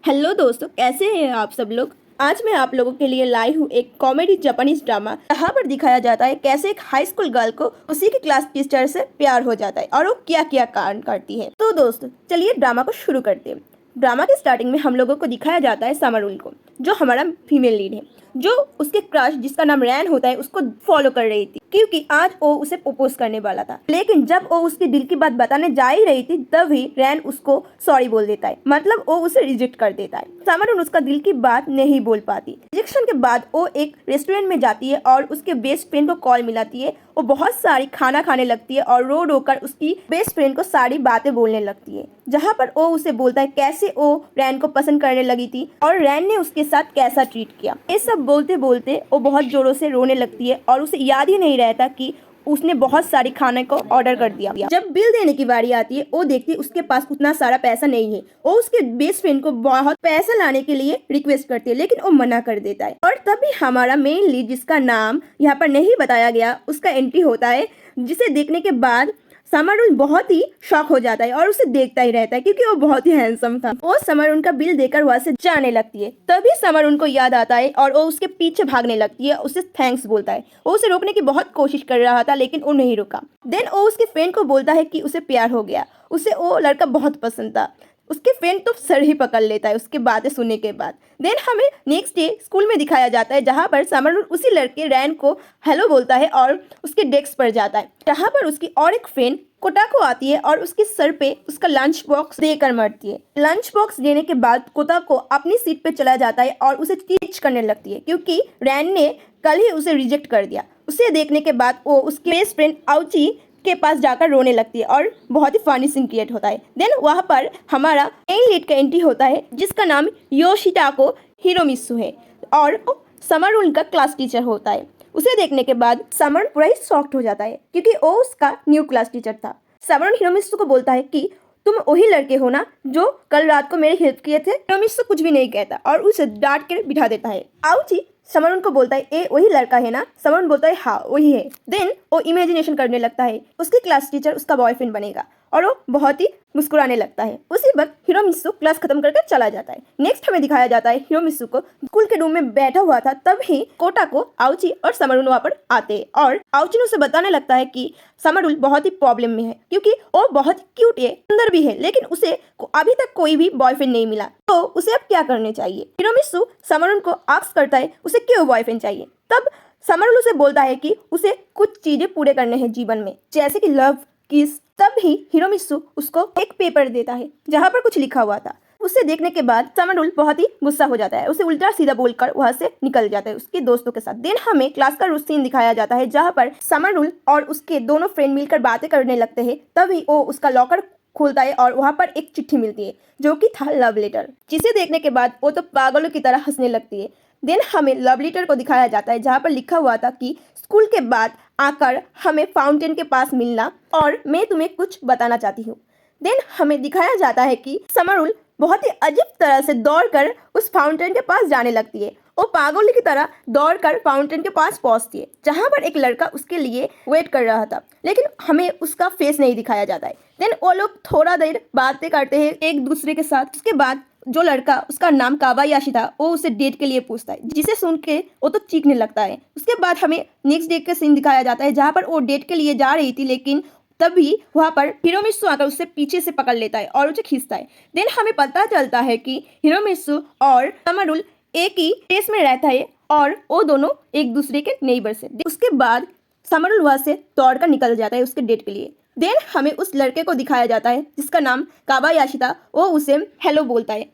Hello दोस्तों, कैसे हैं आप सब लोग। आज मैं आप लोगों के लिए लाई हूँ एक कॉमेडी जापानीज ड्रामा। यहाँ पर दिखाया जाता है कैसे एक हाई स्कूल गर्ल को उसी के क्लास टीचर से प्यार हो जाता है और वो क्या क्या कांड करती है। तो दोस्तों चलिए ड्रामा को शुरू करते हैं। ड्रामा के स्टार्टिंग में हम लोगों को दिखाया जाता है समरुल को, जो हमारा फीमेल लीड है, जो उसके क्रश जिसका नाम रैन होता है उसको फॉलो कर रही थी, क्योंकि आज वो उसे प्रपोज करने वाला था। लेकिन जब वो उसके दिल की बात बताने जा ही रही थी तभी रैन उसको सॉरी बोल देता है, मतलब वो उसे रिजेक्ट कर देता है। समरुल उसका दिल की बात नहीं बोल पाती। रिजेक्शन के बाद वो एक रेस्टोरेंट में जाती है और उसके बेस्ट फ्रेंड को कॉल मिलाती है। वो बहुत सारी खाना खाने लगती है और रो रो कर उसकी बेस्ट फ्रेंड को सारी बातें बोलने लगती है, जहाँ पर वो उसे बोलता है कैसे वो रैन को पसंद करने लगी थी और रैन ने उसके साथ कैसा ट्रीट किया। ये सब बोलते बोलते वो बहुत जोरों से रोने लगती है और उसे याद ही नहीं रहता कि उसने बहुत सारी खाने को ऑर्डर कर दिया। जब बिल देने की बारी आती है वो देखती है उसके पास उतना सारा पैसा नहीं है। वो उसके बेस्ट फ्रेंड को बहुत पैसा लाने के लिए रिक्वेस्ट करती है, लेकिन वो मना कर देता है। और तभी हमारा मेन लीड, जिसका नाम यहाँ पर नहीं बताया गया, उसका एंट्री होता है, जिसे देखने के बाद समरुल बहुत ही शॉक हो जाता है और उसे देखता ही रहता है, क्योंकि वो बहुत ही हैंडसम था। वो समरुल का बिल देकर वहां से जाने लगती है। तभी समरुल को याद आता है और वो उसके पीछे भागने लगती है, उसे थैंक्स बोलता है। वो उसे रोकने की बहुत कोशिश कर रहा था लेकिन वो नहीं रुका। देन वो उसके फ्रेंड को बोलता है कि उसे प्यार हो गया, उसे वो लड़का बहुत पसंद था। उसके फ्रेंड तो सर ही पकड़ लेता है उसके बातें सुनने के बाद। देन हमें नेक्स्ट डे स्कूल में दिखाया जाता है, जहाँ पर समरुल उसी लड़के रैन को हेलो बोलता है और उसके डेस्क पर जाता है, जहाँ पर उसकी और एक फ्रेंड कोटाको आती है और उसके सर पे उसका लंच बॉक्स देकर मरती है। लंच बॉक्स देने के बाद कोटाको अपनी सीट पे चला जाता है और उसे टीच करने लगती है, क्योंकि रैन ने कल ही उसे रिजेक्ट कर दिया। उसे देखने के बाद वो उसके बेस्ट फ्रेंड आउची के पास जाकर रोने लगती है और बहुत ही फनी सीन क्रिएट होता है। देन वहाँ पर हमारा मेन लीड का एंट्री होता है, जिसका नाम योशिटाको हिरोमित्सु है और समरुल का क्लास टीचर होता है। उसे देखने के बाद समरुल पूरा ही शॉक्ड हो जाता है, क्योंकि वो उसका न्यू क्लास टीचर था। समरुल हिरोमित्सु को बोलता है कि तुम वही लड़के हो ना जो कल रात को मेरी हेल्प किए थे। हिरोमित्सु कुछ भी नहीं कहता और उसे डांट कर बिठा देता है। आउची समरुल को बोलता है ए वही लड़का है ना। समरुल बोलता है हाँ वही है। देन वो इमेजिनेशन करने लगता है उसके क्लास टीचर उसका बॉयफ्रेंड बनेगा और वो बहुत ही मुस्कुराने लगता है। उसी वक्त हिरोमित्सु क्लास खत्म करके चला जाता है। नेक्स्ट हमें दिखाया जाता है हिरोमित्सु को स्कूल के रूम में बैठा हुआ था, तभी कोटाको, आउची और समरुल वहाँ पर आते हैं और आउची ने उसे बताने लगता है कि समरुल बहुत ही प्रॉब्लम में है, क्योंकि वो बहुत क्यूट है, सुंदर भी है, लेकिन उसे अभी तक कोई भी बॉयफ्रेंड नहीं मिला, तो उसे अब क्या करने चाहिए। हिरोमित्सु समरुल को आस्क करता है उसे क्यों बॉयफ्रेंड चाहिए। तब समरुल उसे बोलता है कि उसे कुछ चीजें पूरे करने हैं जीवन में, जैसे कि लव, किस। तब ही हिरोमित्सु उसको एक पेपर देता है जहाँ पर कुछ लिखा हुआ था। उसे देखने के बाद समरुल बहुत ही गुस्सा हो जाता है, उसे उल्टा सीधा बोलकर वहां से निकल जाता है उसके दोस्तों के साथ। देन हमें क्लास का सीन दिखाया जाता है, जहाँ पर समरुल और उसके दोनों फ्रेंड मिलकर बातें करने लगते हैं। तभी वो उसका लॉकर खोलता है और वहाँ पर एक चिट्ठी मिलती है, जो कि था लव लेटर, जिसे देखने के बाद वो तो पागलों की तरह हंसने लगती है। देन हमें लव लेटर को दिखाया जाता है, जहाँ पर लिखा हुआ था कि स्कूल के बाद आकर हमें फाउंटेन के पास मिलना और मैं तुम्हें कुछ बताना चाहती हूँ। देन हमें दिखाया जाता है कि समरुल बहुत ही अजीब तरह से दौड़कर उस फाउंटेन के पास जाने लगती है। वो पागल की तरह दौड़कर फाउंटेन के पास पहुंचती है, जहां पर एक लड़का उसके लिए वेट कर रहा था, लेकिन हमें उसका फेस नहीं दिखाया जाता है। देन वो लोग थोड़ा देर बातें करते हैं एक दूसरे के साथ। उसके बाद जो लड़का, उसका नाम कावायाशी था, वो उसे डेट के लिए पूछता है, जिसे सुन के वो तो चीखने लगता है। उसके बाद हमें नेक्स्ट डे का सीन दिखाया जाता है, जहाँ पर वो डेट के लिए जा रही थी, लेकिन तभी वहाँ पर हिरोमित्सु आकर उससे पीछे से पकड़ लेता है और उसे खींचता है। देन हमें पता चलता है कि हिरोमित्सु और समरुल एक ही प्लेस में रहता है और वो दोनों एक दूसरे के नेबर से। उसके बाद समरुल वहाँ से दौड़कर निकल जाता है उसके डेट के लिए। देन हमें उस लड़के को दिखाया जाता है, जिसका नाम कावायाशी था। वो उसे हेलो बोलता है।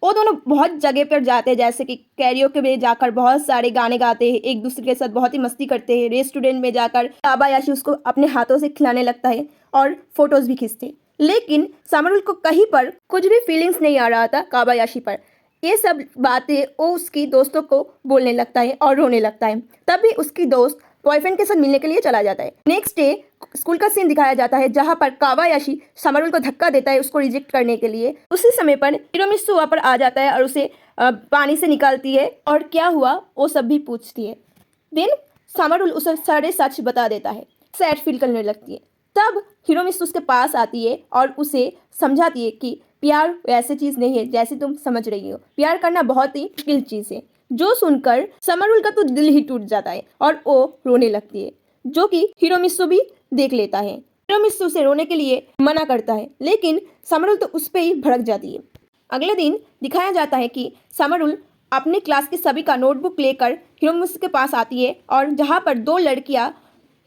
वो दोनों बहुत जगह पर जाते हैं, जैसे कि कैरियोके में जाकर बहुत सारे गाने गाते हैं, एक दूसरे के साथ बहुत ही मस्ती करते हैं। रेस्टोरेंट में जाकर कावायाशी उसको अपने हाथों से खिलाने लगता है और फोटोज भी खींचते हैं। लेकिन समरुल को कहीं पर कुछ भी फीलिंग्स नहीं आ रहा था कावायाशी पर। ये सब बातें वो उसकी दोस्तों को बोलने लगता है और रोने लगता है। तभी उसकी दोस्त बॉयफ्रेंड के साथ मिलने के लिए चला जाता है। नेक्स्ट डे स्कूल का सीन दिखाया जाता है, जहाँ पर कावायाशी समरुल को धक्का देता है उसको रिजेक्ट करने के लिए। उसी समय पर हिरोमित्सु वहाँ पर आ जाता है और उसे पानी से निकालती है और क्या हुआ वो सब भी पूछती है। देन समरुल उसे सारे सच बता देता है, सैड फील करने लगती है। तब हिरोमित्सु उसके पास आती है और उसे समझाती है कि प्यार वैसी चीज नहीं है जैसे तुम समझ रही हो। प्यार करना बहुत ही मुश्किल चीज है। जो सुनकर समरुल का तो दिल ही टूट जाता है और वो रोने लगती है, जो कि हिरोमित्सु भी देख लेता है। हिरोमित्सु से रोने के लिए मना करता है, लेकिन समरुल तो उस पे ही भड़क जाती है। अगले दिन दिखाया जाता है कि समरुल अपने क्लास के सभी का नोटबुक लेकर हिरोमित्सु के पास आती है, और जहाँ पर दो लड़कियाँ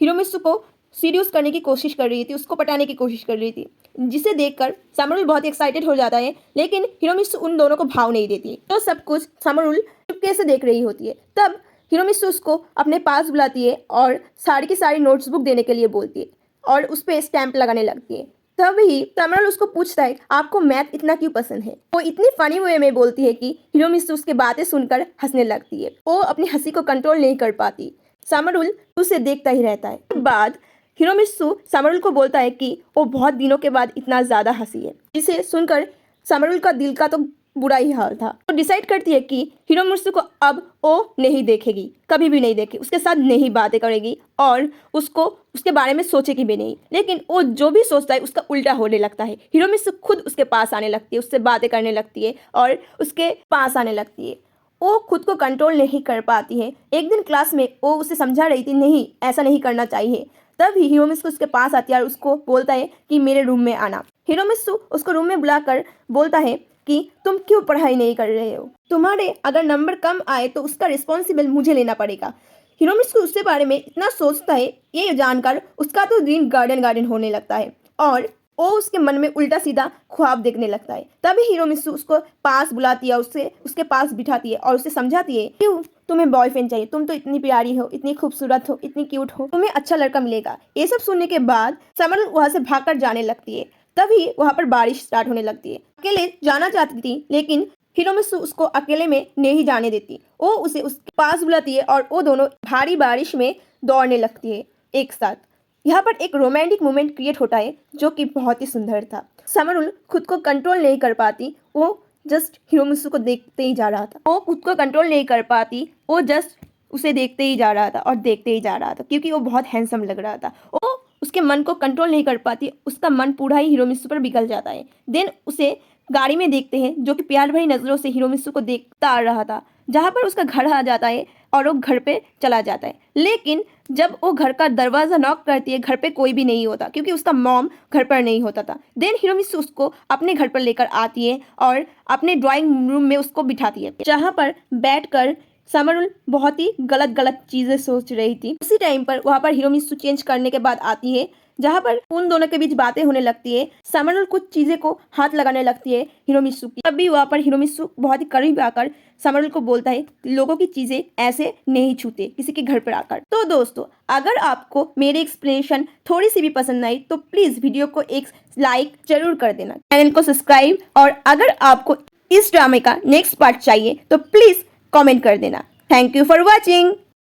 हिरोमित्सु को सीड्यूस करने की कोशिश कर रही थी, उसको पटाने की कोशिश कर रही थी, जिसे देखकर समरुल बहुत एक्साइटेड हो जाता है, लेकिन हिरोमित्सु उन दोनों को भाव नहीं देती। तो सब कुछ समरुल चुपके से देख रही होती है। तब हिरोमित्सु उसको अपने पास बुलाती है और सारी की सारी नोट्सबुक देने के लिए बोलती है और उस पर स्टैंप लगाने लगती है। तभी समरुल उसको पूछता है आपको मैथ इतना क्यों पसंद है। वो इतनी फनी वे में बोलती है कि हिरोमित्सु उसके बातें सुनकर हंसने लगती है। वो अपनी हंसी को कंट्रोल नहीं कर पाती। समरुल उसे देखता ही रहता है। बाद हिरोमित्सु समरुल को बोलता है कि वो बहुत दिनों के बाद इतना ज़्यादा हंसी है, जिसे सुनकर समरुल का दिल का तो बुरा ही हाल था। वो डिसाइड करती है कि हिरोमित्सु को अब वो नहीं देखेगी, कभी भी नहीं देखेगी, उसके साथ नहीं बातें करेगी और उसको उसके बारे में सोचेगी भी नहीं। लेकिन वो जो भी सोचता है उसका उल्टा होने लगता है। हिरोमित्सु खुद उसके पास आने लगती है, उससे बातें करने लगती है और उसके पास आने लगती है। वो खुद को कंट्रोल नहीं कर पाती है। एक दिन क्लास में वो उसे समझा रही थी नहीं ऐसा नहीं करना चाहिए। तभी हिरोमित्सु उसके पास आती है और उसको बोलता है कि मेरे रूम में आना। हिरोमित्सु उसको रूम में बुलाकर बोलता है कि तुम क्यों पढ़ाई नहीं कर रहे हो, तुम्हारे अगर नंबर कम आए तो उसका रिस्पॉन्सिबल मुझे लेना पड़ेगा। हिरोमित्सु उसके बारे में इतना सोचता है, ये जानकर उसका तो दिन गार्डन होने लगता है और वो उसके मन में उल्टा सीधा ख्वाब देखने लगता है। तभी हिरोमित्सु उसको पास बुलाती है, उसके पास बिठाती है और उसे समझाती है क्यों तुम्हें बॉयफ्रेंड चाहिए, तुम तो इतनी प्यारी हो, इतनी खूबसूरत हो, इतनी क्यूट हो, तुम्हें अच्छा लड़का मिलेगा। ये सब सुनने के बाद समरुल वहाँ से भागकर जाने लगती है। तभी वहाँ पर बारिश स्टार्ट होने लगती है। अकेले जाना चाहती थी, लेकिन हिरोमित्सु उसको अकेले में नहीं जाने देती। वो उसे उसके पास बुलाती है और वो दोनों भारी बारिश में दौड़ने लगती है एक साथ। यहाँ पर एक रोमांटिक मोमेंट क्रिएट होता है जो कि बहुत ही सुंदर था। समरुल खुद को कंट्रोल नहीं कर पाती, वो जस्ट हिरोमित्सु को देखते ही जा रहा था। वो खुद को कंट्रोल नहीं कर पाती, वो जस्ट उसे देखते ही जा रहा था और देखते ही जा रहा था, क्योंकि वो बहुत हैंडसम लग रहा था। वो उसके मन को कंट्रोल नहीं कर पाती, उसका मन पूरा ही हिरोमित्सु पर बिगल जाता है। देन उसे गाड़ी में देखते हैं, जो कि प्यार भरी नज़रों से हिरोमित्सु को देखता आ रहा था, जहाँ पर उसका घर आ जाता है और वो घर पे चला जाता है। लेकिन जब वो घर का दरवाज़ा नॉक करती है, घर पे कोई भी नहीं होता, क्योंकि उसका मॉम घर पर नहीं होता था। देन हिरोमित्सु उसको अपने घर पर लेकर आती है और अपने ड्राइंग रूम में उसको बिठाती है, जहाँ पर बैठकर समरुल बहुत ही गलत चीज़ें सोच रही थी। उसी टाइम पर वहाँ पर हिरोमित्सु चेंज करने के बाद आती है, जहाँ पर उन दोनों के बीच बातें होने लगती है। समरुल कुछ चीज़ें को हाथ लगाने लगती है हिरोमित्सु की। तभी वहाँ पर हिरोमित्सु बहुत ही करीब आकर समरुल को बोलता है लोगों की चीज़ें ऐसे नहीं छूते किसी के घर पर आकर। तो दोस्तों, अगर आपको मेरी एक्सप्लेनेशन थोड़ी सी भी पसंद आई तो प्लीज़ वीडियो को एक लाइक जरूर कर देना, चैनल को सब्सक्राइब, और अगर आपको इस ड्रामे का नेक्स्ट पार्ट चाहिए तो प्लीज़ कमेंट कर देना। Thank you for watching.